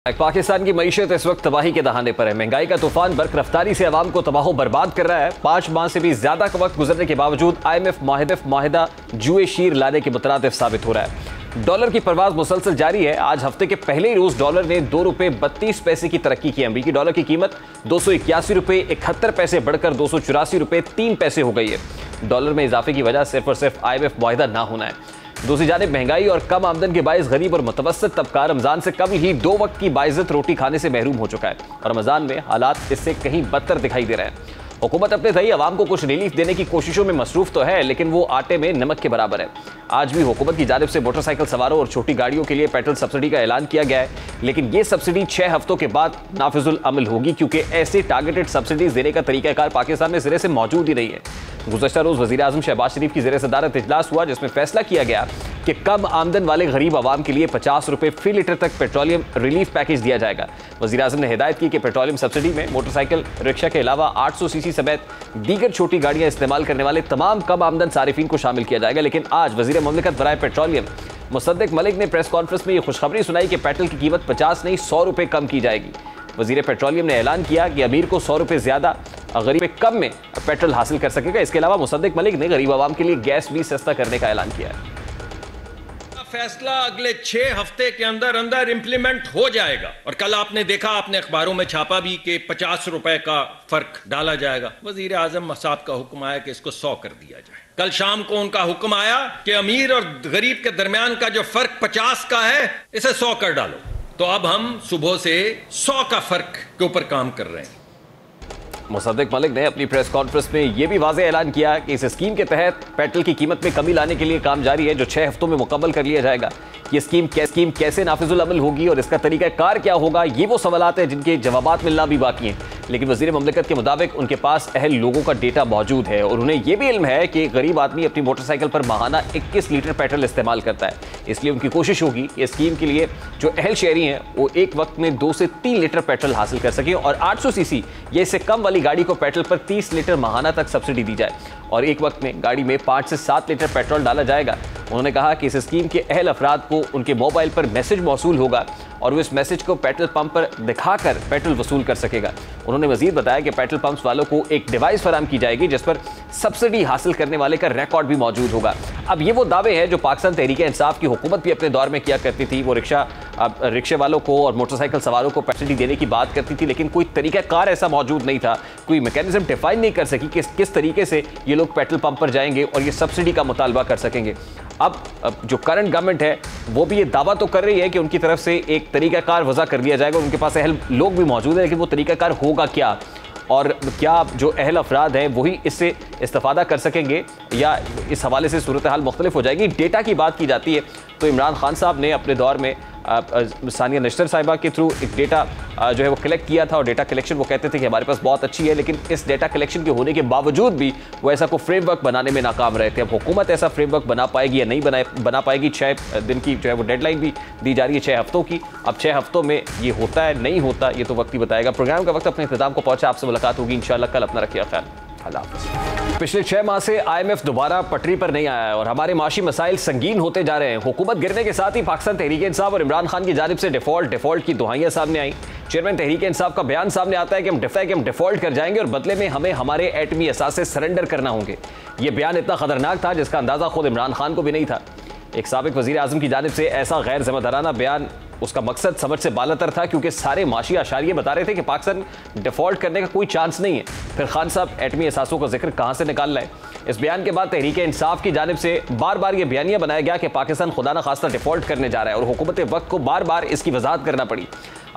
पाकिस्तान की मईशत इस वक्त तबाही के दहाने पर है। महंगाई का तूफान बर्क रफ्तारी से अवाम को तबाह बर्बाद कर रहा है। 5 माह से भी ज्यादा का वक्त गुजरने के बावजूद IMF माहिदा जुए शीर लाने के मुतरादिफ साबित हो रहा है। डॉलर की परवाज मुसलसल जारी है। आज हफ्ते के पहले ही रोज डॉलर ने 2 रुपए 32 पैसे की तरक्की की। अमेरिकी डॉलर की कीमत 281 रुपए 71 पैसे बढ़कर 284 रुपए 3 पैसे हो गई है। डॉलर में इजाफे की वजह सिर्फ और सिर्फ IMF मुआहिदा ना होना है। दूसरी जानिब महंगाई और कम आमदन के बायस गरीब और मुतवस्सित तबका रमजान से कबल ही 2 वक्त की बाइज्जत रोटी खाने से महरूम हो चुका है और रमजान में हालात इससे कहीं बदतर दिखाई दे रहे हैं। हुकूमत अपने तय अवाम को कुछ रिलीफ देने की कोशिशों में मसरूफ तो है, लेकिन वो आटे में नमक के बराबर है। आज भी हुकूमत की जानिब से मोटरसाइकिल सवारों और छोटी गाड़ियों के लिए पेट्रोल सब्सिडी का ऐलान किया गया है, लेकिन ये सब्सिडी 6 हफ्तों के बाद नाफिजुल अमल होगी, क्योंकि ऐसे टारगेटेड सब्सिडीज देने का तरीकाकार पाकिस्तान में सिरे से मौजूद ही नहीं है। गुज़श्ता रोज वज़ीर आज़म शहबाज शरीफ की ज़ेर सदारत इजलास हुआ, जिसमें फैसला किया गया कि कम आमदन वाले गरीब आवाम के लिए 50 रुपए फी लीटर तक पेट्रोलियम रिलीफ पैकेज दिया जाएगा। वज़ीर आज़म ने हिदायत की कि पेट्रोलियम सब्सिडी में मोटरसाइकिल रिक्शा के अलावा 800 सीसी समेत दीगर छोटी गाड़ियां इस्तेमाल करने वाले तमाम कम आमदन सारिफीन को शामिल किया जाएगा। लेकिन आज वज़ीर ममलिकत बराए पेट्रोलियम मुसद्दिक मलिक ने प्रेस कॉन्फ्रेंस में यह खुशखबरी सुनाई कि पेट्रोल की कीमत 50 नहीं 100 रुपए कम की जाएगी। वज़ीर पेट्रोलियम ने ऐलान किया कि अमीर को 100 रुपए ज्यादा गरीब कम में पेट्रोल हासिल कर सकेगा। इसके अलावा मुसद्दिक मलिक ने गरीब आवाम के लिए गैस भी सस्ता करने का ऐलान किया है। फैसला अगले 6 हफ्ते के अंदर अंदर इंप्लीमेंट हो जाएगा और कल आपने देखा, आपने अखबारों में छापा भी कि 50 रुपए का फर्क डाला जाएगा। वजीर आजम साहब का हुक्म आया कि इसको 100 कर दिया जाए। कल शाम को उनका हुक्म आया कि अमीर और गरीब के दरमियान का जो फर्क 50 का है इसे 100 कर डालो। तो अब हम सुबह से 100 का फर्क के ऊपर काम कर रहे हैं। मुसद्दिक मलिक ने अपनी प्रेस कॉन्फ्रेंस में यह भी वाज़ेह ऐलान किया कि इस स्कीम के तहत पेट्रोल की कीमत में कमी लाने के लिए काम जारी है, जो 6 हफ्तों में मुकम्मल कर लिया जाएगा। ये स्कीम कैसे नाफिजुल अमल होगी और इसका तरीकाकार क्या होगा, ये वो सवालात हैं जिनके जवाबात मिलना भी बाकी हैं। लेकिन वज़ीर ममलिकत के मुताबिक उनके पास अहल लोगों का डेटा मौजूद है और उन्हें यह भी इल्म है कि गरीब आदमी अपनी मोटरसाइकिल पर माहाना 21 लीटर पेट्रोल इस्तेमाल करता है। इसलिए उनकी कोशिश होगी कि स्कीम के लिए जो अहल शहरी हैं वो एक वक्त में 2 से 3 लीटर पेट्रोल हासिल कर सकें और 800 सीसी या इससे कम वाली गाड़ी को पेट्रोल पर 30 लीटर माहाना तक सब्सिडी दी जाए और एक वक्त में गाड़ी में 5 से 7 लीटर पेट्रोल डाला जाएगा। उन्होंने कहा कि इस स्कीम के अहल अफराद को उनके मोबाइल पर मैसेज मौसूल होगा और वो इस मैसेज को पेट्रोल पंप पर दिखाकर पेट्रोल वसूल कर सकेगा। उन्होंने मजीद बताया कि पेट्रोल पंप्स वालों को एक डिवाइस फराहम की जाएगी जिस पर सब्सिडी हासिल करने वाले का रिकॉर्ड भी मौजूद होगा। अब ये वो दावे हैं जो पाकिस्तान तहरीक इंसाफ की हुकूमत भी अपने दौर में किया करती थी। वो रिक्शे वालों को और मोटरसाइकिल सवारों को सब्सिडी देने की बात करती थी, लेकिन कोई तरीकाकार ऐसा मौजूद नहीं था। कोई मैकेनिज्म डिफाइन नहीं कर सकी कि किस तरीके से ये लोग पेट्रोल पंप पर जाएंगे और ये सब्सिडी का मुतालबा कर सकेंगे। अब जो करंट गवर्नमेंट है वो भी ये दावा तो कर रही है कि उनकी तरफ से एक तरीकाकार वज़ा कर दिया जाएगा। उनके पास अहल लोग भी मौजूद है, लेकिन वो तरीकाकार होगा क्या और क्या जो अहल अफराद हैं वही इससे इस्तेफादा कर सकेंगे या इस हवाले से सूरत हाल मुख्तलिफ हो जाएगी। डेटा की बात की जाती है तो इमरान खान साहब ने अपने दौर में सानिया नश्तर साहिबा के थ्रू एक डेटा जो है वो कलेक्ट किया था और डेटा कलेक्शन वो कहते थे कि हमारे पास बहुत अच्छी है, लेकिन इस डेटा कलेक्शन के होने के बावजूद भी वो ऐसा कोई फ्रेमवर्क बनाने में नाकाम रहे थे। अब हुकूमत ऐसा फ्रेमवर्क बना पाएगी या नहीं बना पाएगी। 6 दिन की जो है वो डेडलाइन भी दी जा रही है, 6 हफ्तों की। अब 6 हफ्तों में ये होता है नहीं होता ये तो वक्त ही बताएगा। प्रोग्राम का वक्त अपने इख्तिताम को पहुंचा। आपसे मुलाकात होगी इंशाअल्लाह कल। अपना रखिए ख्याल। अल्लाह हाफ़िज़। पिछले 6 माह से IMF दोबारा पटरी पर नहीं आया है और हमारे माशी मसाइल संगीन होते जा रहे हैं। हुकूमत गिरने के साथ ही पाकिस्तान तहरीक इंसाफ और इमरान खान की जानिब से डिफॉल्ट की दुहाइयां सामने आई। चेयरमैन तहरीक इंसाफ का बयान सामने आता है कि हम डिफॉल्ट कर जाएंगे और बदले में हमें हमारे एटमी असासे सरेंडर करना होंगे। यह बयान इतना खतरनाक था जिसका अंदाजा खुद इमरान खान को भी नहीं था। एक साबिक वज़ीर आज़म की जानिब से ऐसा गैर जिम्मेदाराना बयान उसका मकसद समझ से बालातर था, क्योंकि सारे माशी आशारिये बता रहे थे कि पाकिस्तान डिफॉल्ट करने का कोई चांस नहीं है। फिर खान साहब एटमी असासों का जिक्र कहाँ से निकाल लाए। इस बयान के बाद तहरीक इंसाफ की जानिब से बार बार यह बयानिया बनाया गया कि पाकिस्तान खुदा न खास्ता डिफॉल्ट करने जा रहा है और हुकूमत वक्त को बार बार इसकी वजाहत करना पड़ी।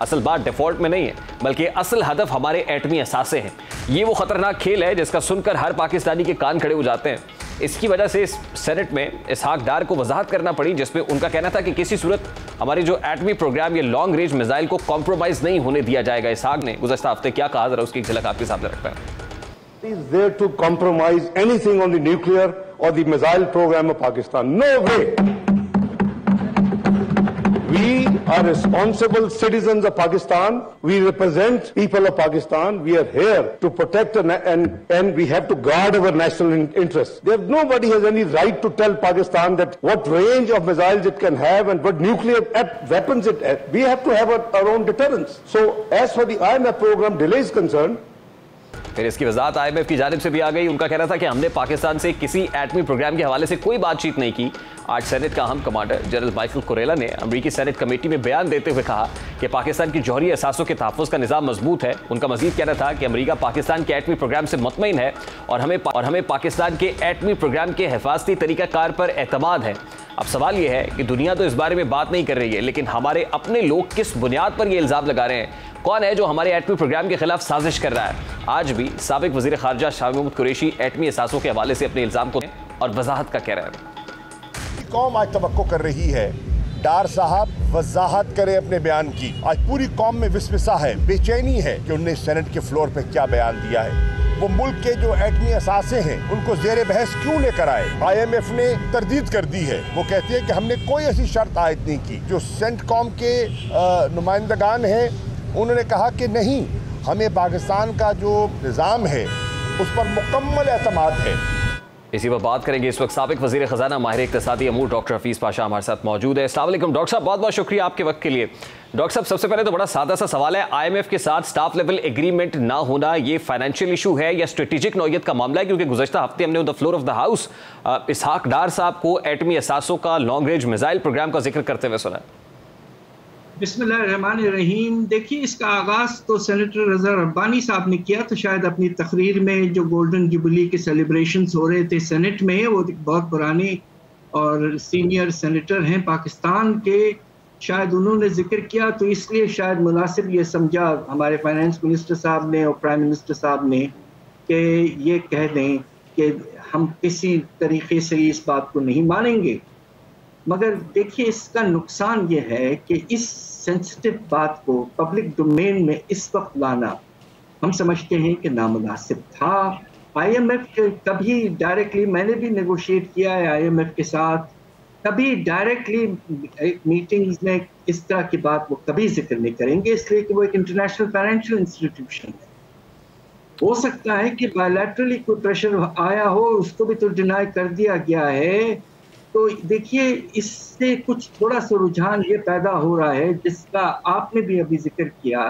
असल बात डिफॉल्ट में नहीं है, बल्कि असल हदफ हमारे एटमी असासे हैं। ये वो खतरनाक खेल है जिसका सुनकर हर पाकिस्तानी के कान खड़े हो जाते हैं। इसकी वजह से इस सेनेट में इसहाक डार को वजाहत करना पड़ी, जिसमें उनका कहना था कि किसी सूरत हमारी जो एटमी प्रोग्राम या लॉन्ग रेंज मिसाइल को कॉम्प्रोमाइज नहीं होने दिया जाएगा। इसहाक ने गुज़श्ता हफ्ते क्या कहा, जरा उसकी एक झलक आपके सामने रखता है। Is there to compromise anything on the nuclear or the missile program of Pakistan? No way. We are responsible citizens of Pakistan. We represent people of Pakistan. We are here to protect and we have to guard our national interests. Nobody has any right to tell Pakistan that what range of missiles it can have and what nuclear weapons it has. We have to have our own deterrence. So as for the IMF program delay is concerned, फिर इसकी वजाहत IMF की जानिब से भी आ गई। उनका कहना था कि हमने पाकिस्तान से किसी एटमी प्रोग्राम के हवाले से कोई बातचीत नहीं की। आज सेनेट का अहम कमांडर जनरल माइकल कुरेला ने अमरीकी सेनेट कमेटी में बयान देते हुए कहा कि पाकिस्तान की जौहरी असासों के तहफ़्फ़ुज़ का निज़ाम मजबूत है। उनका मजीद कहना था कि अमरीका पाकिस्तान के एटमी प्रोग्राम से मुतमईन है और हमें पाकिस्तान के एटमी प्रोग्राम के हिफाजती तरीक़ाकार पर एतमाद है। अब सवाल यह है कि दुनिया तो इस बारे में बात नहीं कर रही है, लेकिन हमारे अपने लोग किस बुनियाद पर यह इल्ज़ाम लगा रहे हैं? कौन है जो हमारे एटमी प्रोग्राम के खिलाफ साजिश कर रहा है? आज भी साबिक वज़ीर ख़ारजा शाह महमूद कुरैशी एटमी असासों के हवाले से अपने इल्ज़ाम को और वजाहत का कह रहे हैं। कौम आज तवक्को कर रही है डार साहब वजाहत करे अपने बयान की। आज पूरी कौम में विस्वसा है, बेचैनी है कि उन्होंने सेनेट के फ्लोर पे क्या बयान दिया है। वो मुल्क के जो एटमी असासे हैं उनको जेर बहस क्यों लेकर आए? IMF ने तरदीद कर दी है। वो कहती है कि हमने कोई ऐसी शर्त आयद नहीं की। जो सेंटकॉम के नुमाइंदगान हैं उन्होंने कहा कि नहीं, हमें पाकिस्तान का जो निज़ाम है उस पर मुकम्मल एतमाद है। इसी पर बात करेंगे। इस वक्त साबिक वज़ीर ख़जाना माहिर इक़्तिसादी अमूर डॉक्टर हफीज़ पाशा हमारे साथ मौजूद है। अस्सलाम वालेकुम डॉक्टर साहब, बहुत बहुत शुक्रिया आपके वक्त के लिए। डॉक्टर साहब, सबसे पहले तो बड़ा सादा सा सवाल है, IMF के साथ स्टाफ लेवल एग्रीमेंट ना होना ये फाइनेंशियल इशू है या स्ट्रेटेजिक नौयत का मामला है? क्योंकि गुज़श्ता हफ्ते हमने on the floor of the house Ishaq Dar साहब को एटमी असासों का लॉन्ग रेंज मिसाइल प्रोग्राम का जिक्र करते हुए सुना। बिस्मिल्लाहिर्रहमानिर्रहीम। देखिए, इसका आगाज़ तो सेनेटर रज़ा रब्बानी साहब ने किया, तो शायद अपनी तकरीर में जो गोल्डन जुबली के सेलिब्रेशंस हो रहे थे सेनेट में, वो बहुत पुराने और सीनियर सेनेटर हैं पाकिस्तान के, शायद उन्होंने जिक्र किया, तो इसलिए शायद मुनासिब ये समझा हमारे फाइनेंस मिनिस्टर साहब ने और प्राइम मिनिस्टर साहब ने कि ये कह दें कि हम किसी तरीके से इस बात को नहीं मानेंगे। मगर देखिए, इसका नुकसान ये है कि इस सेंसिटिव बात को पब्लिक डोमेन में इस वक्त लाना हम समझते हैं कि नामुनासिब था। IMF के कभी डायरेक्टली, मैंने भी नेगोशिएट किया है IMF के साथ, कभी डायरेक्टली मीटिंग्स में इस तरह की बात वो कभी जिक्र नहीं करेंगे, इसलिए कि वो एक इंटरनेशनल फाइनेंशियल इंस्टीट्यूशन है। हो सकता है कि बायलैटरली कोई प्रेशर आया हो, उसको भी तो डिनाई कर दिया गया है। तो देखिए, इससे कुछ थोड़ा सा रुझान ये पैदा हो रहा है जिसका आपने भी अभी जिक्र किया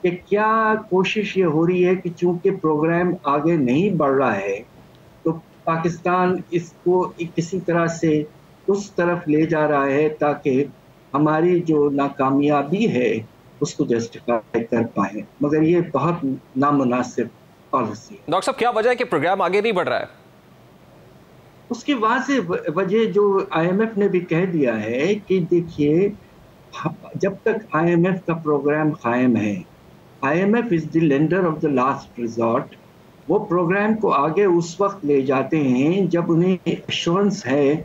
कि क्या कोशिश ये हो रही है कि चूंकि प्रोग्राम आगे नहीं बढ़ रहा है तो पाकिस्तान इसको किसी तरह से उस तरफ ले जा रहा है ताकि हमारी जो नाकामयाबी है उसको जस्टिफाई कर पाए। मगर ये बहुत नामुनासिब पॉलिसी है। डॉक्टर साहब, क्या वजह है कि प्रोग्राम आगे नहीं बढ़ रहा है? उसकी वजह जो IMF ने भी कह दिया है कि देखिए, जब तक IMF का प्रोग्राम कायम है, IMF is the lender of the last resort. वो प्रोग्राम को आगे उस वक्त ले जाते हैं जब उन्हें एश्योरेंस है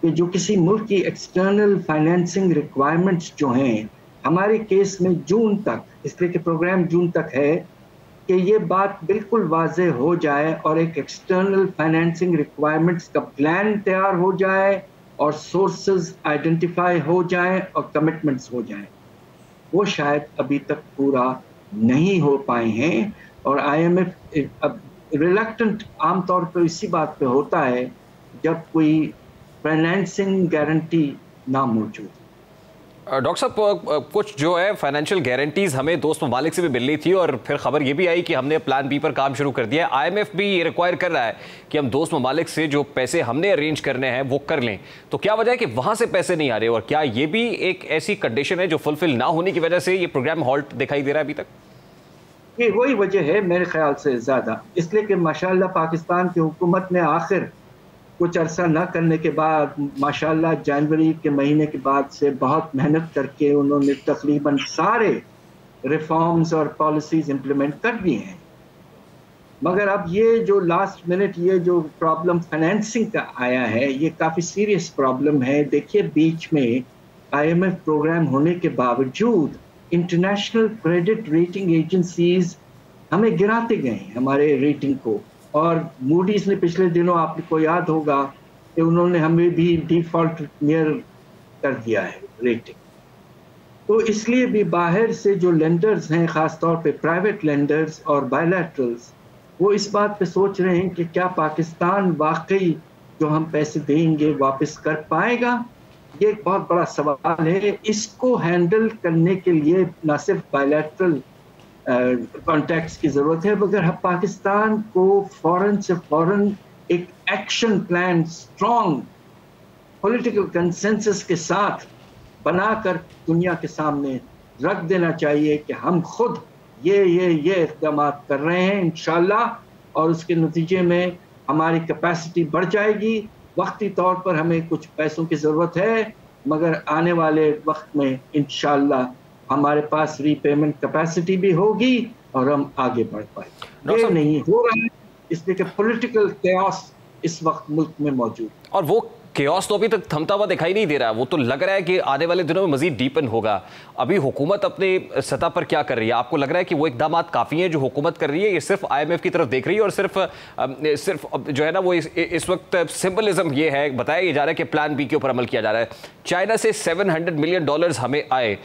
कि जो किसी मुल्क की एक्सटर्नल फाइनेंसिंग रिक्वायरमेंट्स जो हैं, हमारे केस में जून तक, इसलिए कि प्रोग्राम जून तक है, कि ये बात बिल्कुल वाज़े हो जाए और एक एक्सटर्नल फाइनेंसिंग रिक्वायरमेंट्स का प्लान तैयार हो जाए और सोर्सेज आइडेंटिफाई हो जाए और कमिटमेंट्स हो जाए। वो शायद अभी तक पूरा नहीं हो पाए हैं और IMF अब रिलक्टेंट आमतौर पर इसी बात पे होता है जब कोई फाइनेंसिंग गारंटी ना मौजूद। डॉक्टर साहब, कुछ जो है फाइनेंशियल गारंटीज हमें दोस्त ममालिक से भी मिल रही थी और फिर खबर ये भी आई कि हमने प्लान B पर काम शुरू कर दिया है। IMF भी ये रिक्वायर कर रहा है कि हम दोस्त ममालिक से जो पैसे हमने अरेंज करने हैं वो कर लें। तो क्या वजह है कि वहाँ से पैसे नहीं आ रहे और क्या ये भी एक ऐसी कंडीशन है जो फुलफिल ना होने की वजह से ये प्रोग्राम हॉल्ट दिखाई दे रहा है अभी तक? ये वही वजह है मेरे ख्याल से ज़्यादा, इसलिए कि माशाल्लाह पाकिस्तान की हुकूमत ने आखिर कुछ अरसा ना करने के बाद माशाल्लाह जनवरी के महीने के बाद से बहुत मेहनत करके उन्होंने तकरीबन सारे रिफॉर्म्स और पॉलिसीज़ इम्प्लीमेंट कर दी हैं। मगर अब ये जो लास्ट मिनट ये जो प्रॉब्लम फाइनेंसिंग का आया है, ये काफ़ी सीरियस प्रॉब्लम है। देखिए, बीच में IMF प्रोग्राम होने के बावजूद इंटरनेशनल क्रेडिट रेटिंग एजेंसीज हमें गिराते गए हमारे रेटिंग को, और मूडीज ने पिछले दिनों आपको याद होगा कि उन्होंने हमें भी डिफॉल्ट नियर कर दिया है रेटिंग। तो इसलिए भी बाहर से जो लेंडर्स हैं, ख़ासतौर पे प्राइवेट लेंडर्स और बायलैटरल्स, वो इस बात पे सोच रहे हैं कि क्या पाकिस्तान वाकई जो हम पैसे देंगे वापस कर पाएगा। ये एक बहुत बड़ा सवाल है। इसको हैंडल करने के लिए न सिर्फ बायलैटरल कॉन्टैक्ट्स की ज़रूरत है, मगर पाकिस्तान को फ़ौरन से फ़ौरन एक action plan strong political consensus के साथ बनाकर दुनिया के सामने रख देना चाहिए कि हम खुद ये इक़दाम कर रहे हैं इंशाअल्लाह, और उसके नतीजे में हमारी कैपेसिटी बढ़ जाएगी। वक्ती तौर पर हमें कुछ पैसों की ज़रूरत है, मगर आने वाले वक्त में इंशाअल्लाह हमारे पास रीपेमेंट कैपेसिटी भी होगी और हम आगे बढ़ पाएंगे। ये नहीं हो रहा है, इसलिए कि पॉलिटिकल कैओस इस वक्त मुल्क में मौजूद, और वो केओस तो अभी तक थमता हुआ दिखाई नहीं दे रहा। वो तो लग रहा है कि आने वाले दिनों में मजीद डीपन होगा। अभी हुकूमत अपने सतह पर क्या कर रही है? आपको लग रहा है कि वो इकदाम काफ़ी हैं जो हुकूमत कर रही है? ये सिर्फ IMF की तरफ देख रही है और सिर्फ जो है ना वो इस वक्त सिंबलिज्म ये है, बताया जा रहा है कि प्लान बी के ऊपर अमल किया जा रहा है। चाइना से $700 मिलियन हमें आए,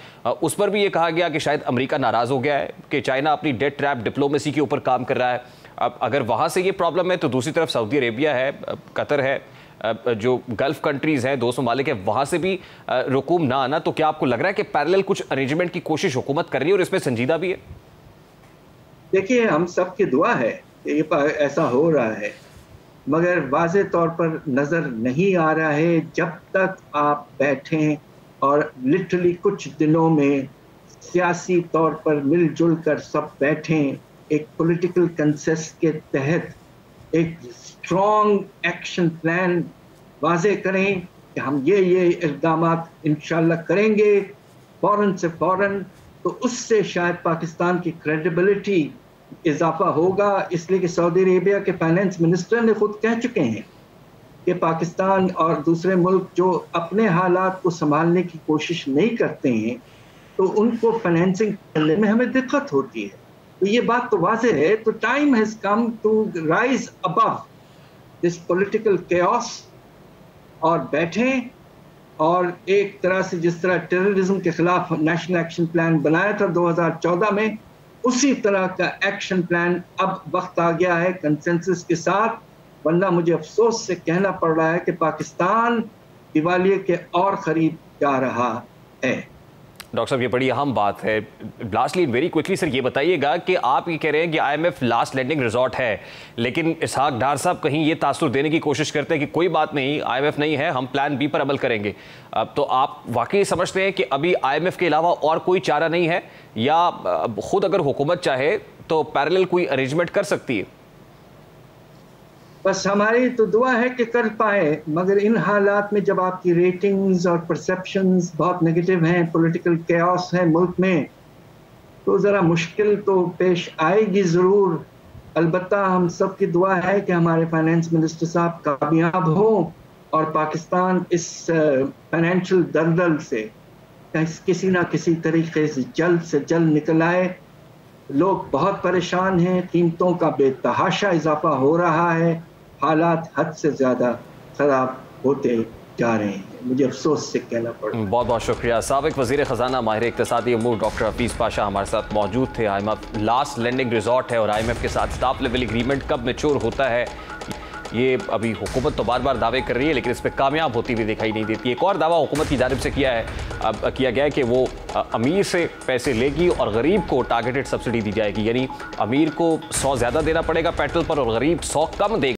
उस पर भी ये कहा गया कि शायद अमेरिका नाराज़ हो गया है कि चाइना अपनी डेट ट्रैप डिप्लोमेसी के ऊपर काम कर रहा है। अब अगर वहाँ से ये प्रॉब्लम है तो दूसरी तरफ सऊदी अरेबिया है, कतर है, जो गल्फ कंट्रीज़ हैं, 2 ममालिक है, वहाँ से भी रुकूम ना आना। तो क्या आपको लग रहा है कि पैरेलल कुछ अरेंजमेंट की कोशिश हुकूमत कर रही है और इसमें संजीदा भी है? देखिए, हम सब की दुआ है कि ये ऐसा हो रहा है, मगर वाज़े तौर पर नज़र नहीं आ रहा है। जब तक आप बैठें और लिटरली कुछ दिनों में सियासी तौर पर मिलजुल कर सब बैठें, एक पॉलिटिकल कंसेंसस के तहत एक स्ट्रॉन्ग एक्शन प्लान वाज़े करें कि हम ये इक़दाम इंशाअल्लाह करेंगे फ़ौरन से फ़ौरन, तो उससे शायद पाकिस्तान की क्रेडिबिलिटी इजाफा होगा। इसलिए कि सऊदी अरेबिया के फाइनेंस मिनिस्टर ने खुद कह चुके हैं कि पाकिस्तान और दूसरे मुल्क जो अपने हालात को संभालने की कोशिश नहीं करते हैं तो उनको फाइनेंसिंग करने में हमें दिक्कत होती है। तो ये बात तो वाज़े है। तो time has come to rise above this political chaos और बैठें और एक तरह से जिस तरह टेररिज्म के खिलाफ नेशनल एक्शन प्लान बनाया था 2014 में, उसी तरह का एक्शन प्लान अब वक्त आ गया है कंसेंसस के साथ। वरना मुझे अफसोस से कहना पड़ रहा है कि पाकिस्तान दिवालिये के और करीब जा रहा है। डॉक्टर साहब, ये बड़ी अहम बात है। लास्टली वेरी क्विकली सर ये बताइएगा कि आप ये कह रहे हैं कि IMF लास्ट लैंडिंग रिजॉर्ट है, लेकिन इसहाक डार साहब कहीं ये तासुर देने की कोशिश करते हैं कि कोई बात नहीं, IMF नहीं है, हम प्लान बी पर अमल करेंगे। अब तो आप वाकई समझते हैं कि अभी IMF के अलावा और कोई चारा नहीं है, या खुद अगर हुकूमत चाहे तो पैरेलल कोई अरेंजमेंट कर सकती है? बस हमारी तो दुआ है कि कर पाए, मगर इन हालात में जब आपकी रेटिंग्स और परसेप्शंस बहुत नेगेटिव हैं, पॉलिटिकल कैओस है मुल्क में, तो ज़रा मुश्किल तो पेश आएगी ज़रूर। अलबत्ता हम सब की दुआ है कि हमारे फाइनेंस मिनिस्टर साहब कामयाब हों और पाकिस्तान इस फाइनेंशियल दलदल से किसी ना किसी तरीके से जल्द निकल आए। लोग बहुत परेशान हैं, कीमतों का बेतहाशा इजाफा हो रहा है, हालात हद से ज़्यादा ख़राब होते जा रहे हैं। मुझे अफसोस से कहना पड़ा। बहुत बहुत शुक्रिया। साबिक वज़ीर ख़जाना माहिर इक़्तिसादी अमूर डॉक्टर हफीज़ पाशा हमारे साथ मौजूद थे। IMF लास्ट लैंडिंग रिजॉर्ट है और IMF के साथ स्टाफ लेवल एग्रीमेंट कब मैच्योर होता है, ये अभी हुकूमत तो बार बार दावे कर रही है लेकिन इस पर कामयाब होती हुई दिखाई नहीं देती। एक और दावा हुकूमत की जानिब से किया गया है कि वो अमीर से पैसे लेगी और गरीब को टारगेटेड सब्सिडी दी जाएगी, यानी अमीर को 100 ज़्यादा देना पड़ेगा पेट्रोल पर और गरीब 100 कम देगा।